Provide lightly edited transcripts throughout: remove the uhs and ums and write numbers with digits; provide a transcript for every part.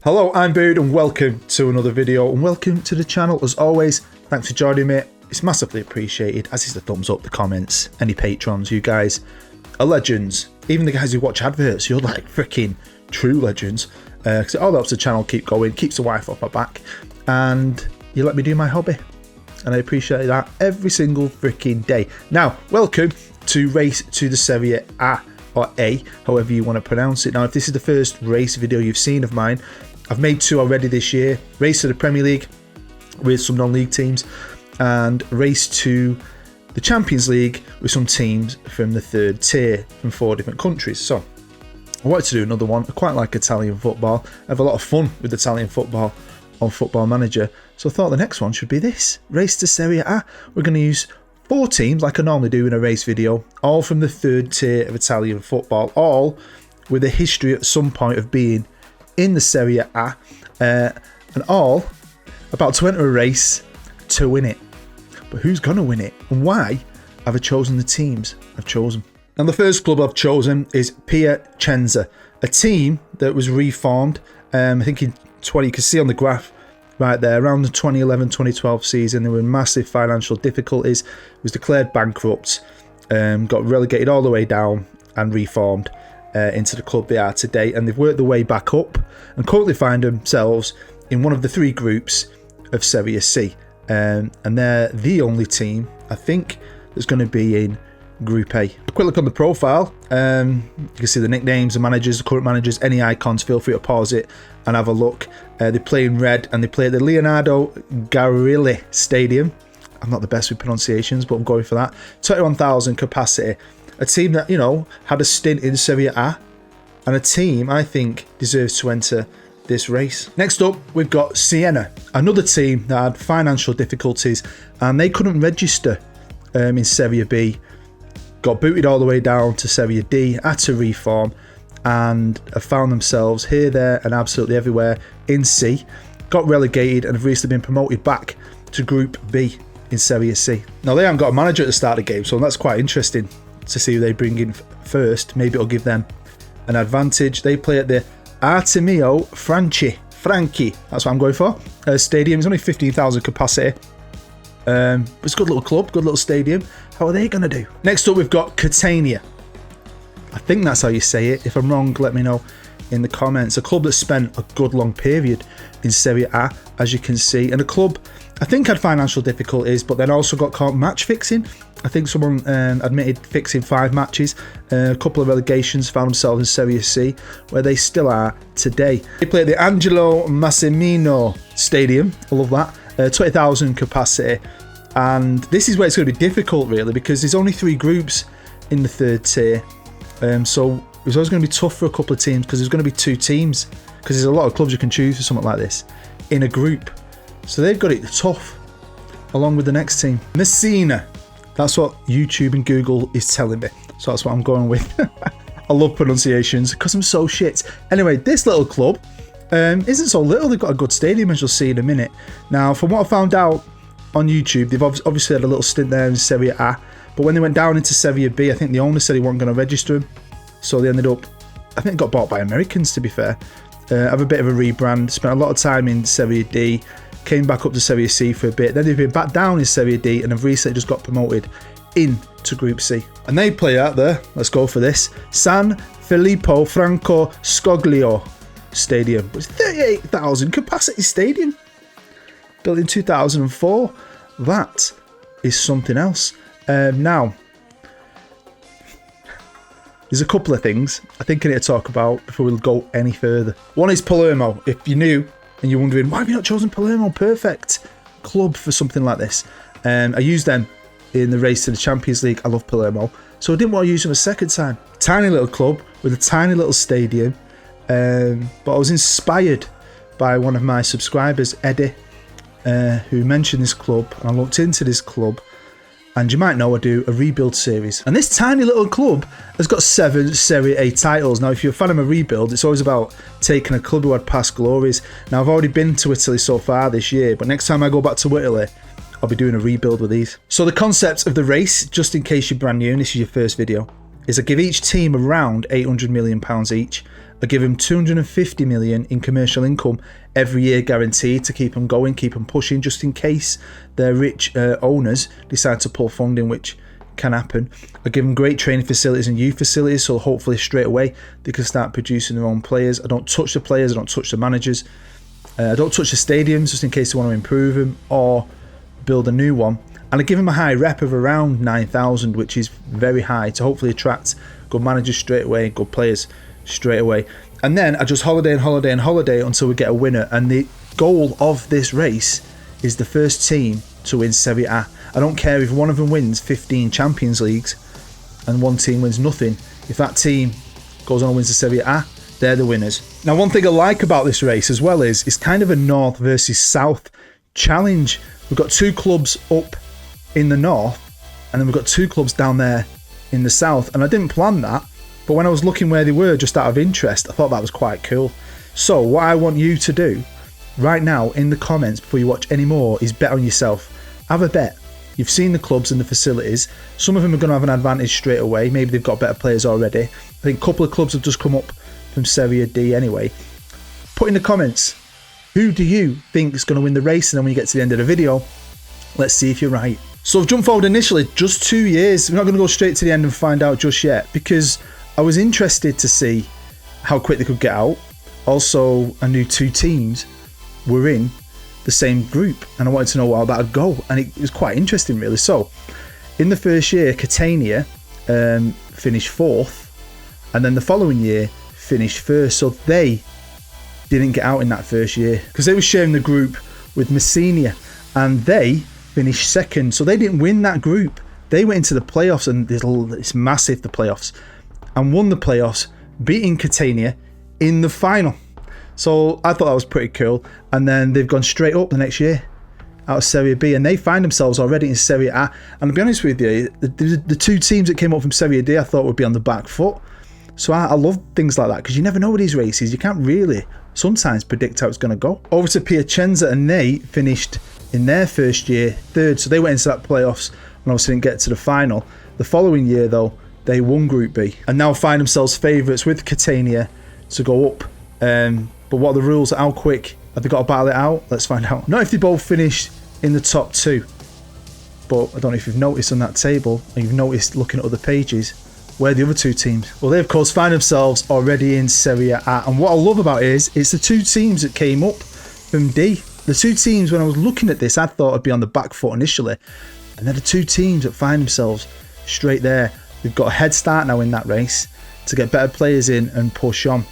Hello, I'm Beard and welcome to another video and welcome to the channel. As always, thanks for joining me. It's massively appreciated, as is the thumbs up, the comments, any patrons. You guys are legends. Even the guys who watch adverts, you're like freaking true legends. Because it all helps the channel keep going, keeps the wife off my back, and you let me do my hobby. And I appreciate that every single freaking day. Now, welcome to Race to the Serie A, or A, however you want to pronounce it. Now, if this is the first race video you've seen of mine, I've made two already this year. Race to the Premier League with some non-league teams, and race to the Champions League with some teams from the third tier from 4 different countries. So I wanted to do another one. I quite like Italian football. I have a lot of fun with Italian football on Football Manager. So I thought the next one should be this. Race to Serie A. We're going to use 4 teams like I normally do in a race video, all from the third tier of Italian football, all with a history at some point of being in the Serie A, and all about to enter a race to win it. But who's going to win it, and why have I chosen the teams I've chosen? And the first club I've chosen is Pierre Chenza, a team that was reformed, I think in you can see on the graph right there, around the 2011-2012 season. There were massive financial difficulties, was declared bankrupt, got relegated all the way down and reformed into the club they are today, and they've worked their way back up and currently find themselves in one of the 3 groups of Serie C, and they're the only team I think that's going to be in Group A. A quick look on the profile, you can see the nicknames, the managers, the current managers, any icons. Feel free to pause it and have a look. They play in red and they play at the Leonardo Garilli Stadium. I'm not the best with pronunciations, but I'm going for that. 21,000 capacity. A team that, you know, had a stint in Serie A, and a team I think deserves to enter this race. Next up, we've got Sienna, another team that had financial difficulties and they couldn't register in Serie B. Got booted all the way down to Serie D, had to reform, and have found themselves here, there and absolutely everywhere in C. Got relegated and have recently been promoted back to Group B in Serie C. Now, they haven't got a manager at the start of the game, so that's quite interesting to see who they bring in first. Maybe it'll give them an advantage. They play at the Artemio Franchi, that's what I'm going for. Stadium is only 15,000 capacity. It's a good little club, good little stadium. How are they going to do? Next up, we've got CATANIA. I think that's how you say it. If I'm wrong, let me know in the comments. A club that spent a good long period in Serie A, as you can see, and a club I think had financial difficulties, but then also got caught match fixing. I think someone admitted fixing 5 matches. A couple of relegations, found themselves in Serie C, where they still are today. They play at the Angelo Massimino Stadium. I love that. 20,000 capacity. And this is where it's going to be difficult, really, because there's only 3 groups in the third tier. So it's always going to be tough for a couple of teams, because there's going to be 2 teams, because there's a lot of clubs you can choose for something like this in a group. So they've got it tough, along with the next team. MESSINA. That's what YouTube and Google is telling me. So that's what I'm going with. I love pronunciations because I'm so shit. Anyway, this little club isn't so little. They've got a good stadium, as you'll see in a minute. Now, from what I found out on YouTube, they've obviously had a little stint there in Serie A. But when they went down into Serie B, I think the owner said he wasn't going to register him. So they ended up, I think, got bought by Americans, to be fair. Have a bit of a rebrand. Spent a lot of time in Serie D. Came back up to Serie C for a bit. Then they've been back down in Serie D and have recently just got promoted into Group C. And they play out there, let's go for this, San Filippo Franco Scoglio Stadium. It's 38,000 capacity stadium. Built in 2004. That is something else. Now, there's a couple of things I think I need to talk about before we go any further. One is Palermo. If you're new and you're wondering, why have you not chosen Palermo? Perfect club for something like this. I used them in the race to the Champions League. I love Palermo. So I didn't want to use them a second time. Tiny little club with a tiny little stadium. But I was inspired by one of my subscribers, Eddie, who mentioned this club. And I looked into this club. And you might know I do a rebuild series. And this tiny little club has got 7 Serie A titles. Now, if you're a fan of a rebuild, it's always about taking a club who had past glories. Now, I've already been to Italy so far this year, but next time I go back to Italy, I'll be doing a rebuild with these. So the concept of the race, just in case you're brand new and this is your first video, is I give each team around £800 million each. I give them 250 million in commercial income every year guaranteed to keep them going, keep them pushing, just in case their rich owners decide to pull funding, which can happen. I give them great training facilities and youth facilities, so hopefully straight away they can start producing their own players. I don't touch the players, I don't touch the managers. I don't touch the stadiums just in case they want to improve them or build a new one. And I give them a high rep of around 9,000, which is very high, to hopefully attract good managers straight away, good players straight away. And then I just holiday and holiday and holiday until we get a winner. And the goal of this race is the first team to win Serie A. I don't care if one of them wins 15 Champions Leagues and one team wins nothing. If that team goes on and wins the Serie A, they're the winners. Now, one thing I like about this race as well is it's kind of a north versus south challenge. We've got two clubs up in the north, and then we've got two clubs down there in the south. And I didn't plan that, but when I was looking where they were just out of interest, I thought that was quite cool. So what I want you to do right now in the comments before you watch any more is bet on yourself. Have a bet. You've seen the clubs and the facilities. Some of them are going to have an advantage straight away. Maybe they've got better players already. I think a couple of clubs have just come up from Serie D anyway. Put in the comments, who do you think is going to win the race? And then when you get to the end of the video, let's see if you're right. So I've jumped forward initially just 2 years. We're not going to go straight to the end and find out just yet, because I was interested to see how quick they could get out. Also, I knew two teams were in the same group and I wanted to know how that would go, and it was quite interesting really. So in the first year, Catania finished 4th, and then the following year finished 1st. So they didn't get out in that first year because they were sharing the group with MESSINA, and they finished 2nd. So they didn't win that group. They went into the playoffs, and it's massive, the playoffs, and won the playoffs, beating Catania in the final. So I thought that was pretty cool. And then they've gone straight up the next year out of Serie B, and they find themselves already in Serie A. And to be honest with you, the two teams that came up from Serie D I thought would be on the back foot. So I love things like that, because you never know with these races. You can't really sometimes predict how it's going to go. Over to Piacenza, and they finished in their first year 3rd. So they went into that playoffs and obviously didn't get to the final. The following year though, they won Group B and now find themselves favourites with Catania to go up. But what are the rules? How quick have they got to battle it out? Let's find out. Not if they both finish in the top 2, but I don't know if you've noticed on that table, or you've noticed looking at other pages, where are the other two teams? Well, they of course find themselves already in Serie A. And what I love about it is it's the two teams that came up from D. The two teams, when I was looking at this, I thought I'd be on the back foot initially, and they're the two teams that find themselves straight there. They've got a head start now in that race to get better players in and push on.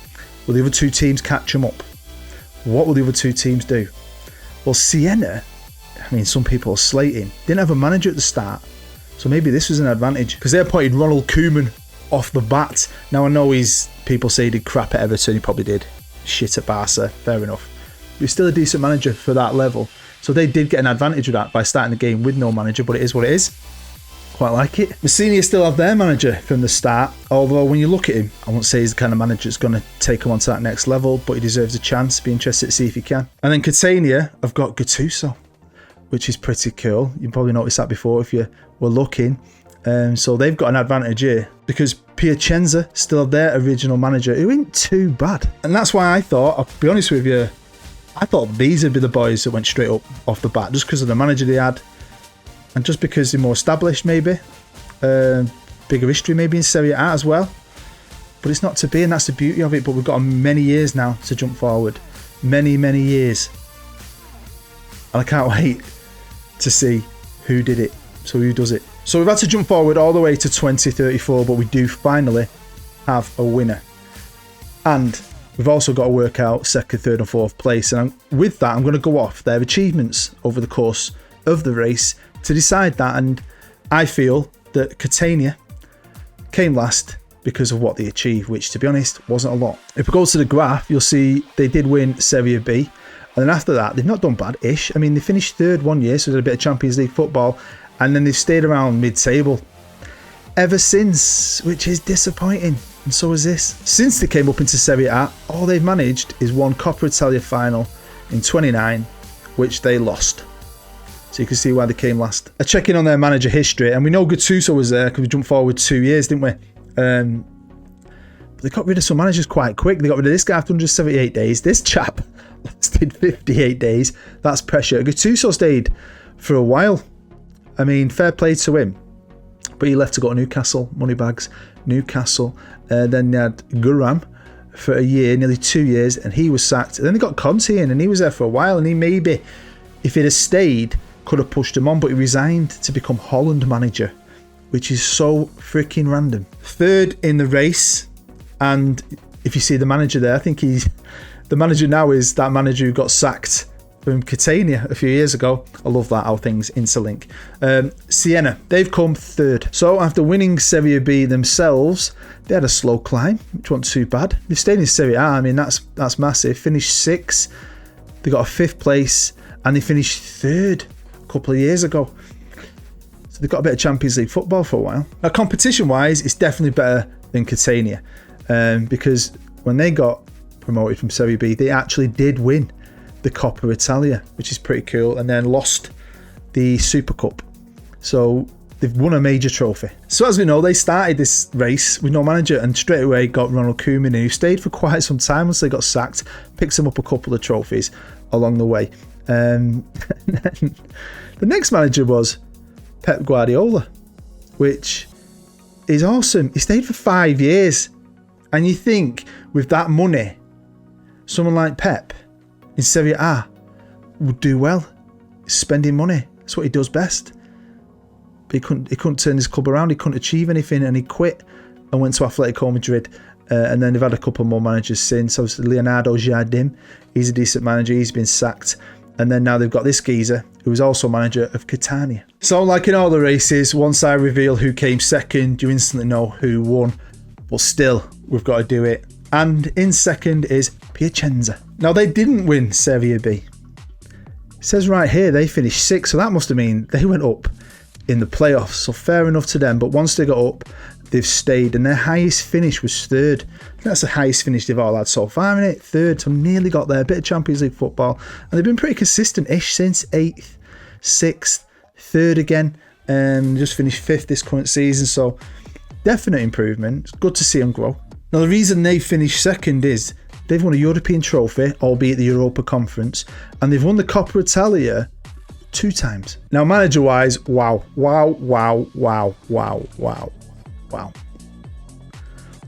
Will the other two teams catch them up? What will the other two teams do? Well, Sienna, I mean, some people are slating, didn't have a manager at the start, so maybe this was an advantage, because they appointed Ronald Koeman off the bat. Now I know people say he did crap at Everton, he probably did shit at Barca, fair enough. He was still a decent manager for that level, so they did get an advantage of that by starting the game with no manager, but it is what it is. Quite like it. MESSINA still have their manager from the start, although when you look at him, I won't say he's the kind of manager that's going to take him on to that next level, but he deserves a chance. Be interested to see if he can. And then Catania have got Gattuso, which is pretty cool. You probably noticed that before if you were looking. So they've got an advantage here, because Pierre Chenza still have their original manager, who ain't too bad. And that's why I thought, I'll be honest with you, I thought these would be the boys that went straight up off the bat, just because of the manager they had, and just because they're more established maybe, bigger history maybe in Serie A as well. But it's not to be, and that's the beauty of it. But we've got many years now to jump forward, many years, and I can't wait to see who did it, so who does it. So we've had to jump forward all the way to 2034, but we do finally have a winner, and we've also got to work out 2nd, 3rd and 4th place. And with that, I'm going to go off their achievements over the course of the race to decide that. And I feel that Catania came last because of what they achieved, which to be honest wasn't a lot. If we go to the graph, you'll see they did win Serie B, and then after that they've not done bad-ish. I mean, they finished 3rd one year, so they did a bit of Champions League football, and then they've stayed around mid-table ever since, which is disappointing, and so is this. Since they came up into Serie A, all they've managed is one Coppa Italia final in 29, which they lost. So you can see why they came last. A check in on their manager history, and we know Gattuso was there because we jumped forward 2 years, didn't we? The They got rid of some managers quite quick. They got rid of this guy after 178 days. This chap lasted 58 days. That's pressure. Gattuso stayed for a while. I mean, fair play to him. But he left to go to Newcastle. Moneybags. Newcastle. Then they had Guram for a year, nearly 2 years, and he was sacked. And then they got Conte in, and he was there for a while. And he maybe, if he'd have stayed, could have pushed him on. But he resigned to become Holland manager, which is so freaking random. Third in the race. And if you see the manager there, I think the manager now is that manager who got sacked from Catania a few years ago. I love that, how things interlink. Sienna, they've come third. So after winning Serie B themselves, they had a slow climb, which wasn't too bad. They've stayed in Serie A, I mean, that's massive. Finished sixth, they got a fifth place, and they finished third a couple of years ago. So they've got a bit of Champions League football for a while. Now, competition-wise, it's definitely better than Catania. Because when they got promoted from Serie B, they actually did win the Coppa Italia, which is pretty cool, and then lost the Super Cup. So they've won a major trophy. So as we know, they started this race with no manager and straight away got Ronald Koeman in, who stayed for quite some time once they got sacked, picked them up a couple of trophies along the way. And then the next manager was Pep Guardiola, which is awesome. He stayed for 5 years. And you think with that money, someone like Pep in Serie A would do well. Spending money. That's what he does best. But he couldn't turn his club around. He couldn't achieve anything, and he quit and went to Atletico Madrid. And then they've had a couple more managers since. Obviously, Leonardo Jardim, he's a decent manager. He's been sacked. And then now they've got this geezer, who was also manager of Catania. So like in all the races, once I reveal who came second, you instantly know who won. But still, we've got to do it. And in second is Piacenza. Now, they didn't win Serie B. It says right here they finished sixth, so that must have mean they went up in the playoffs. So fair enough to them. But once they got up, they've stayed. And their highest finish was third. That's the highest finish they've all had so far, isn't it? Third, so nearly got there. A bit of Champions League football. And they've been pretty consistent-ish since 8th, 6th, 3rd again. And just finished 5th this current season. So definite improvement. It's good to see them grow. Now, the reason they finished second is they've won a European trophy, albeit the Europa Conference, and they've won the Coppa Italia 2 times. Now, manager-wise, wow.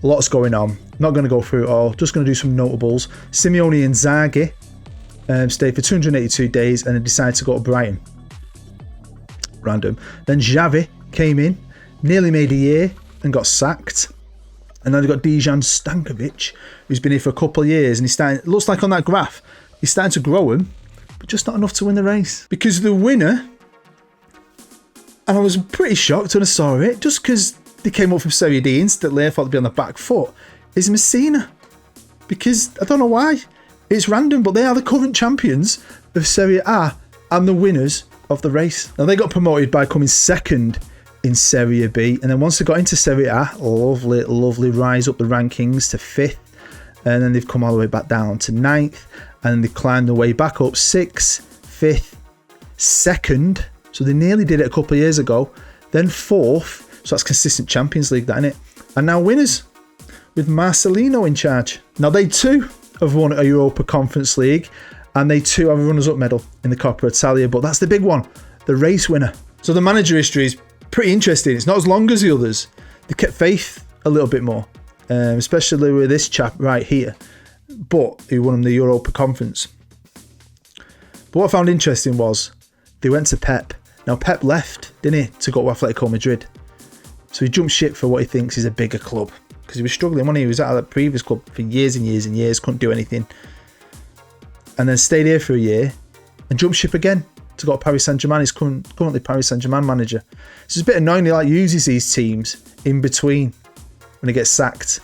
Lots going on. Not going to go through it all. Just going to do some notables. Simeone Inzaghi stayed for 282 days and then decided to go to Brighton. Random. Then Xavi came in, nearly made a year, and got sacked. And then they've got Dejan Stankovic, who's been here for a couple of years, and it looks like on that graph, he's starting to grow him, but just not enough to win the race. Because the winner, and I was pretty shocked when I saw it, just because they came up from Serie D instantly, I thought they'd be on the back foot, is Messina. Because, I don't know why, it's random, but they are the current champions of Serie A and the winners of the race. Now, they got promoted by coming second in Serie B, and then once they got into Serie A, lovely rise up the rankings to 5th, and then they've come all the way back down to 9th, and then they climbed their way back up 6th, 5th, 2nd, so they nearly did it a couple of years ago, then 4th, so that's consistent Champions League, that, innit? And now winners, with Marcelino in charge. Now they too have won a Europa Conference League, and they too have a runners-up medal in the Coppa Italia, but that's the big one, the race winner. So the manager history is pretty interesting. It's not as long as the others. They kept faith a little bit more, especially with this chap right here, but who won them the Europa Conference. But what I found interesting was they went to Pep. Now Pep left, didn't he, to go to Atletico Madrid. So he jumped ship for what he thinks is a bigger club, because he was struggling when he was at a previous club for years and years and years, couldn't do anything, and then stayed here for a year and jumped ship again to go to Paris Saint-Germain. He's currently Paris Saint-Germain manager. So it's a bit annoying. He uses these teams in between when he gets sacked,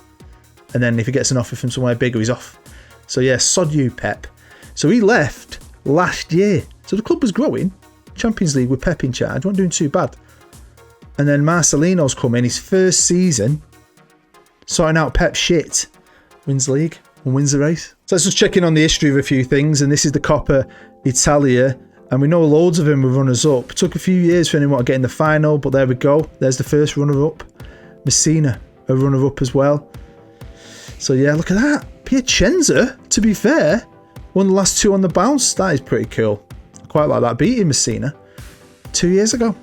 and then if he gets an offer from somewhere bigger, he's off. So yeah, sod you, Pep. So he left last year. So the club was growing. Champions League with Pep in charge, weren't doing too bad. And then Marcelino's come in his first season, sorting out Pep's shit, wins the league and wins the race. So let's just check in on the history of a few things. And this is the Coppa Italia. And we know loads of them were runners-up. It took a few years for anyone to get in the final, but there we go. There's the first runner-up. Messina, a runner-up as well. So yeah, look at that. Pierre Chenza, to be fair, won the last 2 on the bounce. That is pretty cool. I quite like that. Beating Messina 2 years ago.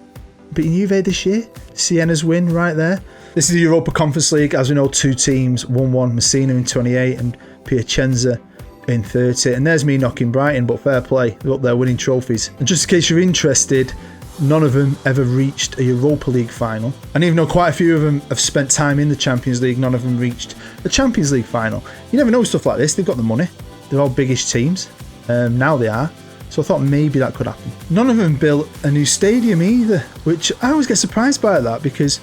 Beating Juve this year. Siena's win right there. This is the Europa Conference League. As we know, 2 teams, 1-1. Messina in 28 and Pierre Chenza in 30. And there's me knocking Brighton, but fair play. They're up there winning trophies. And just in case you're interested, none of them ever reached a Europa League final. And even though quite a few of them have spent time in the Champions League, none of them reached the Champions League final. You never know stuff like this. They've got the money. They're all biggish teams. Now they are. So I thought maybe that could happen. None of them built a new stadium either, which I always get surprised by that because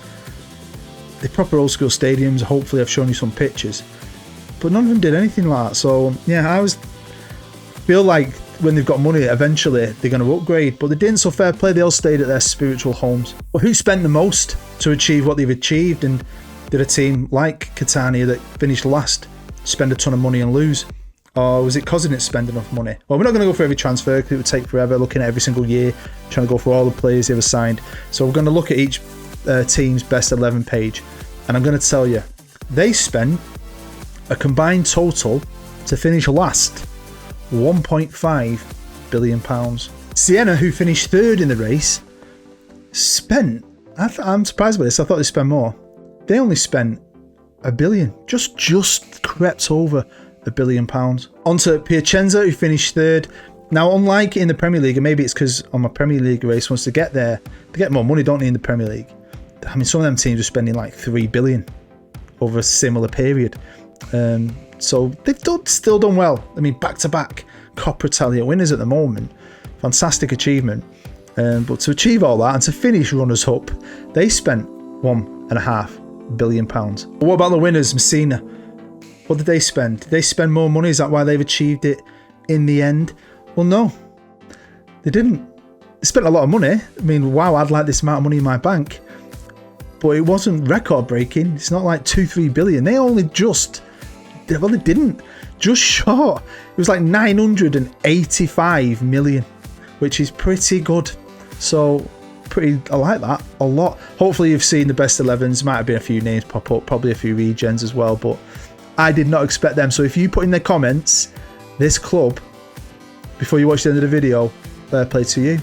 they're proper old school stadiums. Hopefully I've shown you some pictures. But none of them did anything like that. So yeah, I always feel like when they've got money, eventually they're going to upgrade. But they didn't, so fair play. They all stayed at their spiritual homes. But who spent the most to achieve what they've achieved? And did a team like Catania that finished last spend a ton of money and lose? Or was it because they didn't spend enough money? Well, we're not going to go for every transfer because it would take forever looking at every single year, trying to go through all the players they ever signed. So we're going to look at each team's best 11 page. And I'm going to tell you, they spent a combined total to finish last £1.5 billion. Sienna, who finished 3rd in the race, spent, I'm surprised by this, I thought they'd spend more. They only spent £1 billion, just crept over £1 billion. On to Pierre Chenza, who finished 3rd. Now, unlike in the Premier League, and maybe it's because on my Premier League race, once they get there, they get more money, don't they, in the Premier League? I mean, some of them teams are spending like £3 billion over a similar period. So they've still done well. I mean, back-to-back Coppa Italia winners at the moment. Fantastic achievement. But to achieve all that and to finish runners-up, they spent £1.5 billion. But what about the winners, Messina? What did they spend? Did they spend more money? Is that why they've achieved it in the end? Well, no. They didn't. They spent a lot of money. I mean, wow, I'd like this amount of money in my bank. But it wasn't record-breaking. It's not like 2-3 billion. They only just... Well, they didn't. Just short. It was like 985 million, which is pretty good. So, I like that a lot. Hopefully you've seen the best 11s. Might have been a few names pop up, probably a few regens as well, but I did not expect them. So if you put in the comments this club before you watch the end of the video, fair play to you.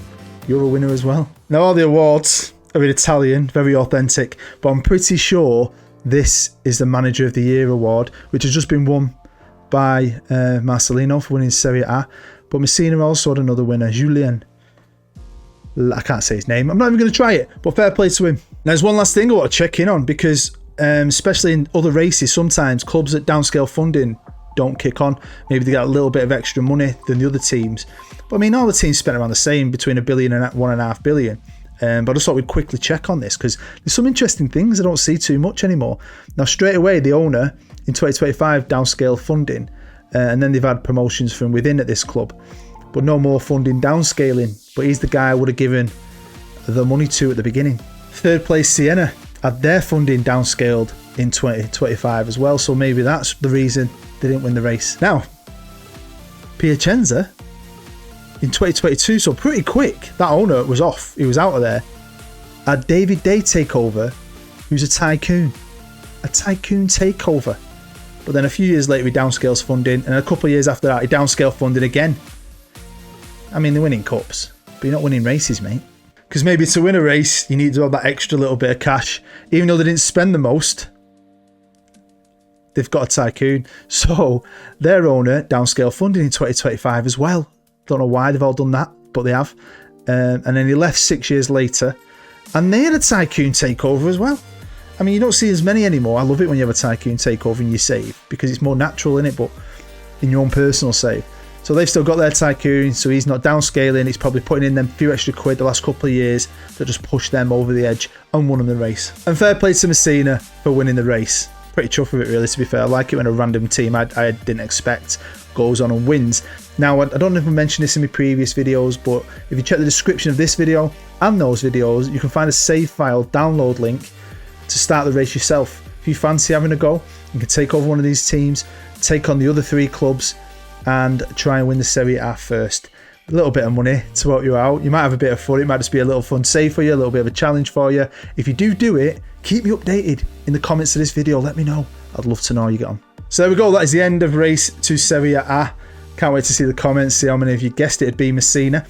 You're a winner as well. Now all the awards are in Italian, very authentic, but I'm pretty sure this is the Manager of the Year award, which has just been won by Marcelino for winning Serie A. But Messina also had another winner, Julien. I can't say his name. I'm not even going to try it, but fair play to him. Now, there's one last thing I want to check in on because especially in other races, sometimes clubs at downscale funding don't kick on. Maybe they got a little bit of extra money than the other teams. But I mean, all the teams spent around the same, between $1 billion and $1.5 billion. But I just thought we'd quickly check on this because there's some interesting things I don't see too much anymore. Now, straight away, the owner in 2025 downscale funding, and then they've had promotions from within at this club, but no more funding downscaling. But he's the guy I would have given the money to at the beginning. 3rd place, Sienna, had their funding downscaled in 2025 as well, so maybe that's the reason they didn't win the race. Now, Pierre Chenza, in 2022, so pretty quick, that owner was off. He was out of there. Had David Day take over, who's a tycoon. A tycoon takeover. But then a few years later, he downscales funding, and a couple of years after that, he downscaled funding again. I mean, they're winning cups, but you're not winning races, mate. Because maybe to win a race, you need to have that extra little bit of cash. Even though they didn't spend the most, they've got a tycoon. So their owner downscaled funding in 2025 as well. Don't know why they've all done that, but they have. And then he left 6 years later, and they had a tycoon takeover as well. I mean, you don't see as many anymore. I love it when you have a tycoon takeover in your save because it's more natural, innit? But in your own personal save. So they've still got their tycoon, so he's not downscaling. He's probably putting in them few extra quid the last couple of years that just pushed them over the edge and won them the race. And fair play to Messina for winning the race. Pretty chuffed with it, really, to be fair. I like it when a random team I didn't expect goes on and wins. Now, I don't know if I mentioned this in my previous videos, but if you check the description of this video and those videos, you can find a save file download link to start the race yourself. If you fancy having a go, you can take over one of these teams, take on the other 3 clubs, and try and win the Serie A first. A little bit of money to help you out. You might have a bit of fun. It might just be a little fun save for you, a little bit of a challenge for you. If you do it, keep me updated in the comments of this video. Let me know. I'd love to know how you get on. So there we go. That is the end of race to Serie A. Can't wait to see the comments, see how many of you guessed it'd be MESSINA,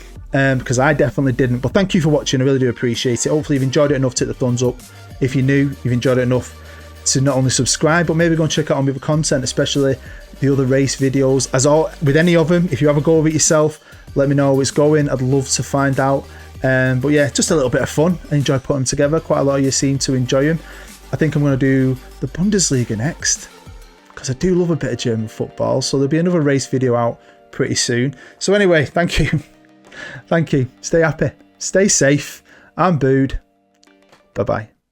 because I definitely didn't. But thank you for watching. I really do appreciate it. Hopefully you've enjoyed it enough to hit the thumbs up. If you're new, you've enjoyed it enough to not only subscribe, but maybe go and check out my other content, especially the other race videos. As all with any of them, if you have a go of it yourself, let me know how it's going. I'd love to find out. But yeah, just a little bit of fun. I enjoy putting them together. Quite a lot of you seem to enjoy them. I think I'm going to do the Bundesliga next, because I do love a bit of German football. So there'll be another race video out pretty soon. So anyway, thank you. Thank you. Stay happy. Stay safe. I'm Booed. Bye-bye.